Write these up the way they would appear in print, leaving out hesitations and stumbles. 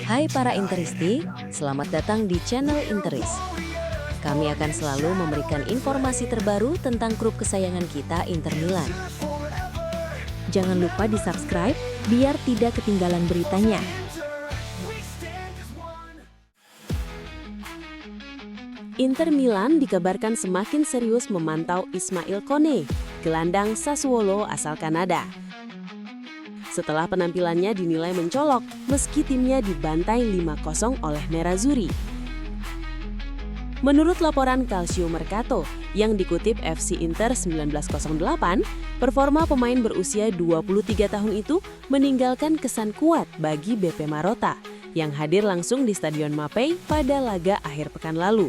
Hai para Interisti, selamat datang di channel Interis. Kami akan selalu memberikan informasi terbaru tentang klub kesayangan kita, Inter Milan. Jangan lupa di-subscribe biar tidak ketinggalan beritanya. Inter Milan dikabarkan semakin serius memantau Ismail Kone, gelandang Sassuolo asal Kanada. Setelah penampilannya dinilai mencolok meski timnya dibantai 5-0 oleh Nerazzurri. Menurut laporan Calcio Mercato yang dikutip FC Inter 1908, performa pemain berusia 23 tahun itu meninggalkan kesan kuat bagi BP Marotta yang hadir langsung di Stadion Mapei pada laga akhir pekan lalu.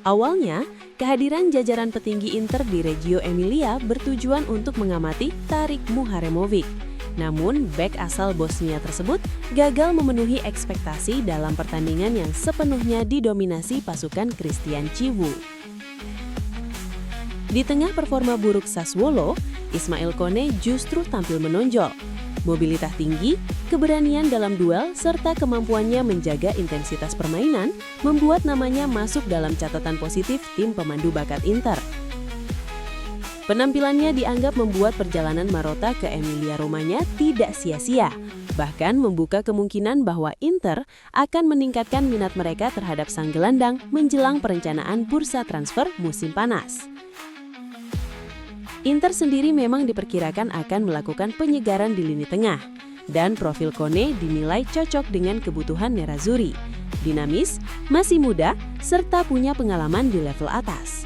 Awalnya, kehadiran jajaran petinggi Inter di Reggio Emilia bertujuan untuk mengamati Tarik Muharemovic. Namun, bek asal Bosnia tersebut gagal memenuhi ekspektasi dalam pertandingan yang sepenuhnya didominasi pasukan Christian Chivu. Di tengah performa buruk Sassuolo, Ismail Kone justru tampil menonjol. Mobilitas tinggi, keberanian dalam duel, serta kemampuannya menjaga intensitas permainan membuat namanya masuk dalam catatan positif tim pemandu bakat Inter. Penampilannya dianggap membuat perjalanan Marotta ke Emilia-Romanya tidak sia-sia, bahkan membuka kemungkinan bahwa Inter akan meningkatkan minat mereka terhadap sang gelandang menjelang perencanaan bursa transfer musim panas. Inter sendiri memang diperkirakan akan melakukan penyegaran di lini tengah, dan profil Kone dinilai cocok dengan kebutuhan Nerazzurri. Dinamis, masih muda, serta punya pengalaman di level atas.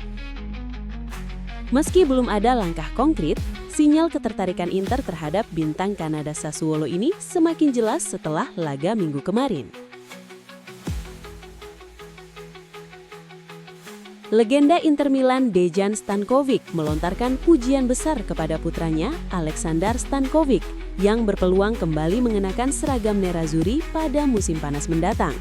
Meski belum ada langkah konkret, sinyal ketertarikan Inter terhadap bintang Kanada Sassuolo ini semakin jelas setelah laga minggu kemarin. Legenda Inter Milan Dejan Stankovic melontarkan pujian besar kepada putranya Aleksandar Stankovic yang berpeluang kembali mengenakan seragam Nerazzurri pada musim panas mendatang.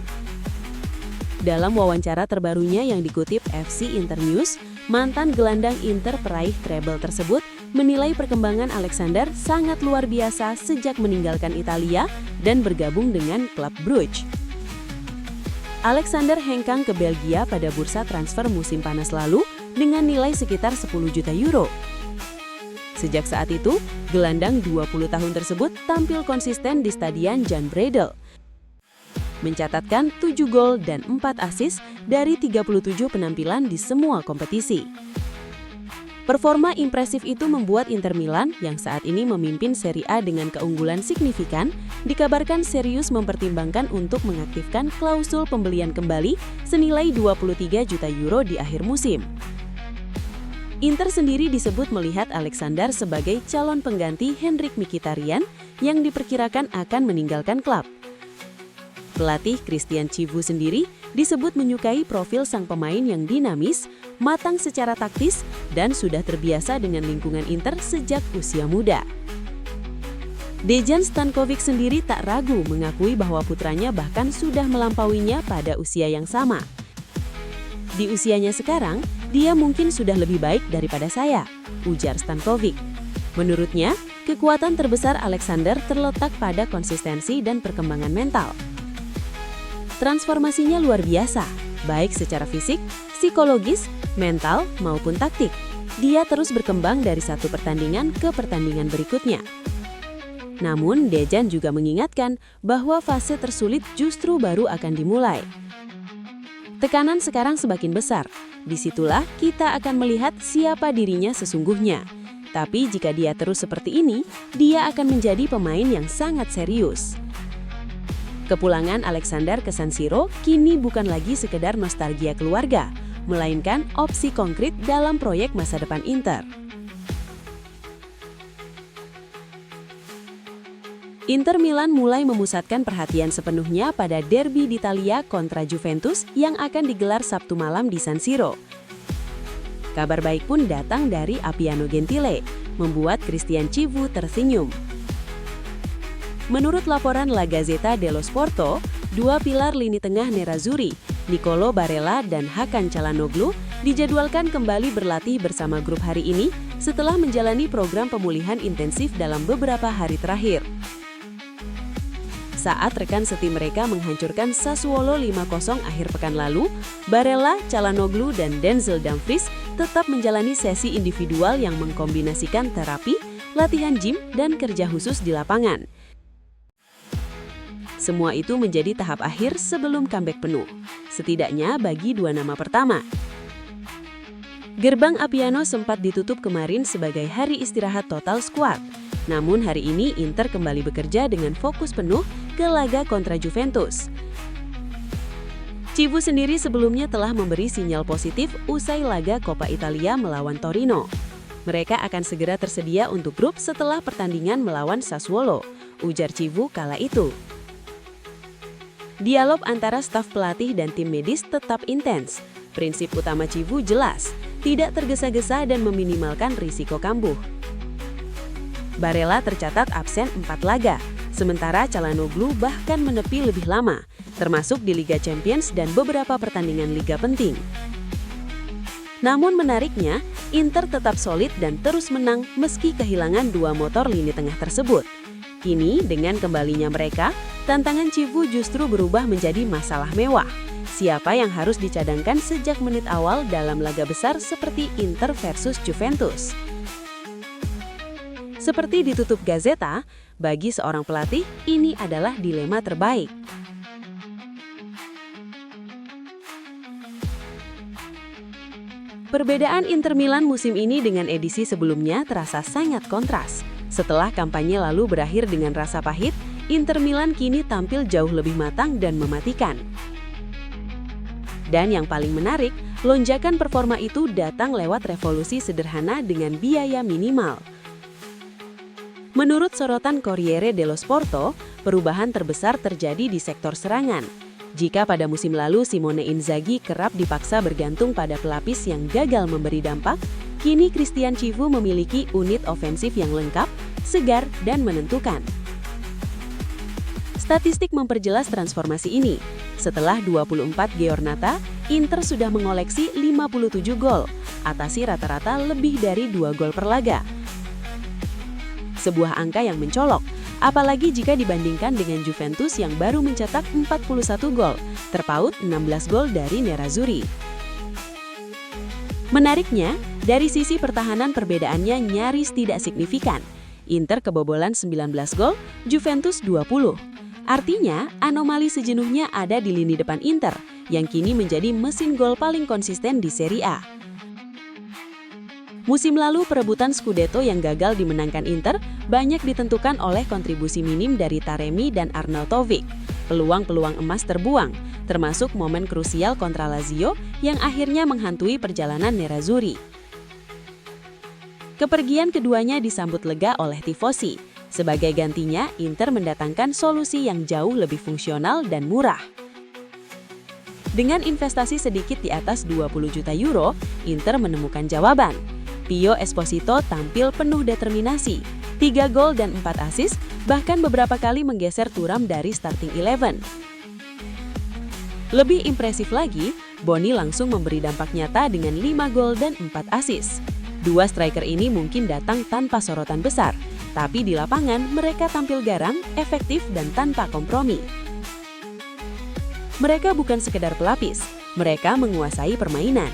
Dalam wawancara terbarunya yang dikutip FC Inter News, mantan gelandang Inter peraih treble tersebut menilai perkembangan Alexander sangat luar biasa sejak meninggalkan Italia dan bergabung dengan klub Bruges. Alexander hengkang ke Belgia pada bursa transfer musim panas lalu dengan nilai sekitar 10 juta euro. Sejak saat itu, gelandang 20 tahun tersebut tampil konsisten di Stadion Jan Breydel, mencatatkan 7 gol dan 4 assist dari 37 penampilan di semua kompetisi. Performa impresif itu membuat Inter Milan yang saat ini memimpin Serie A dengan keunggulan signifikan, dikabarkan serius mempertimbangkan untuk mengaktifkan klausul pembelian kembali senilai 23 juta euro di akhir musim. Inter sendiri disebut melihat Alexander sebagai calon pengganti Henrikh Mkhitaryan yang diperkirakan akan meninggalkan klub. Pelatih Christian Chivu sendiri disebut menyukai profil sang pemain yang dinamis, matang secara taktis, dan sudah terbiasa dengan lingkungan Inter sejak usia muda. Dejan Stankovic sendiri tak ragu mengakui bahwa putranya bahkan sudah melampauinya pada usia yang sama. Di usianya sekarang, dia mungkin sudah lebih baik daripada saya, ujar Stankovic. Menurutnya, kekuatan terbesar Alexander terletak pada konsistensi dan perkembangan mental. Transformasinya luar biasa, baik secara fisik, psikologis, mental, maupun taktik. Dia terus berkembang dari satu pertandingan ke pertandingan berikutnya. Namun, Dejan juga mengingatkan bahwa fase tersulit justru baru akan dimulai. Tekanan sekarang semakin besar, disitulah kita akan melihat siapa dirinya sesungguhnya. Tapi jika dia terus seperti ini, dia akan menjadi pemain yang sangat serius. Kepulangan Alexander ke San Siro kini bukan lagi sekedar nostalgia keluarga, melainkan opsi konkret dalam proyek masa depan Inter. Inter Milan mulai memusatkan perhatian sepenuhnya pada derby d'Italia kontra Juventus yang akan digelar Sabtu malam di San Siro. Kabar baik pun datang dari Appiano Gentile, membuat Christian Chivu tersenyum. Menurut laporan La Gazzetta dello Sport, dua pilar lini tengah Nerazzurri, Nicolo Barella dan Hakan Çalhanoğlu, dijadwalkan kembali berlatih bersama grup hari ini setelah menjalani program pemulihan intensif dalam beberapa hari terakhir. Saat rekan setim mereka menghancurkan Sassuolo 5-0 akhir pekan lalu, Barella, Calhanoglu, dan Denzel Dumfries tetap menjalani sesi individual yang mengkombinasikan terapi, latihan gym, dan kerja khusus di lapangan. Semua itu menjadi tahap akhir sebelum comeback penuh, setidaknya bagi dua nama pertama. Gerbang Appiano sempat ditutup kemarin sebagai hari istirahat total skuad. Namun hari ini Inter kembali bekerja dengan fokus penuh ke laga kontra Juventus. Chivu sendiri sebelumnya telah memberi sinyal positif usai laga Coppa Italia melawan Torino. Mereka akan segera tersedia untuk grup setelah pertandingan melawan Sassuolo, ujar Chivu kala itu. Dialog antara staf pelatih dan tim medis tetap intens. Prinsip utama Chivu jelas, tidak tergesa-gesa dan meminimalkan risiko kambuh. Barella tercatat absen 4 laga, sementara Calhanoglu bahkan menepi lebih lama, termasuk di Liga Champions dan beberapa pertandingan liga penting. Namun menariknya, Inter tetap solid dan terus menang meski kehilangan dua motor lini tengah tersebut. Kini, dengan kembalinya mereka, tantangan Chivu justru berubah menjadi masalah mewah. Siapa yang harus dicadangkan sejak menit awal dalam laga besar seperti Inter versus Juventus? Seperti ditutup Gazeta, bagi seorang pelatih, ini adalah dilema terbaik. Perbedaan Inter Milan musim ini dengan edisi sebelumnya terasa sangat kontras. Setelah kampanye lalu berakhir dengan rasa pahit, Inter Milan kini tampil jauh lebih matang dan mematikan. Dan yang paling menarik, lonjakan performa itu datang lewat revolusi sederhana dengan biaya minimal. Menurut sorotan Corriere dello Sport, perubahan terbesar terjadi di sektor serangan. Jika pada musim lalu Simone Inzaghi kerap dipaksa bergantung pada pelapis yang gagal memberi dampak, kini Christian Chivu memiliki unit ofensif yang lengkap, segar, dan menentukan. Statistik memperjelas transformasi ini. Setelah 24 giornata, Inter sudah mengoleksi 57 gol, atasi rata-rata lebih dari 2 gol per laga. Sebuah angka yang mencolok, apalagi jika dibandingkan dengan Juventus yang baru mencetak 41 gol, terpaut 16 gol dari Nerazzurri. Menariknya, dari sisi pertahanan perbedaannya nyaris tidak signifikan. Inter kebobolan 19 gol, Juventus 20. Artinya, anomali sejenuhnya ada di lini depan Inter, yang kini menjadi mesin gol paling konsisten di Serie A. Musim lalu perebutan Scudetto yang gagal dimenangkan Inter banyak ditentukan oleh kontribusi minim dari Taremi dan Arnautovic. Peluang-peluang emas terbuang, termasuk momen krusial kontra Lazio yang akhirnya menghantui perjalanan Nerazzurri. Kepergian keduanya disambut lega oleh tifosi. Sebagai gantinya, Inter mendatangkan solusi yang jauh lebih fungsional dan murah. Dengan investasi sedikit di atas 20 juta euro, Inter menemukan jawaban. Pio Esposito tampil penuh determinasi, 3 gol dan 4 assist, bahkan beberapa kali menggeser Thuram dari starting 11. Lebih impresif lagi, Boni langsung memberi dampak nyata dengan 5 gol dan 4 assist. Dua striker ini mungkin datang tanpa sorotan besar, tapi di lapangan mereka tampil garang, efektif, dan tanpa kompromi. Mereka bukan sekedar pelapis, mereka menguasai permainan.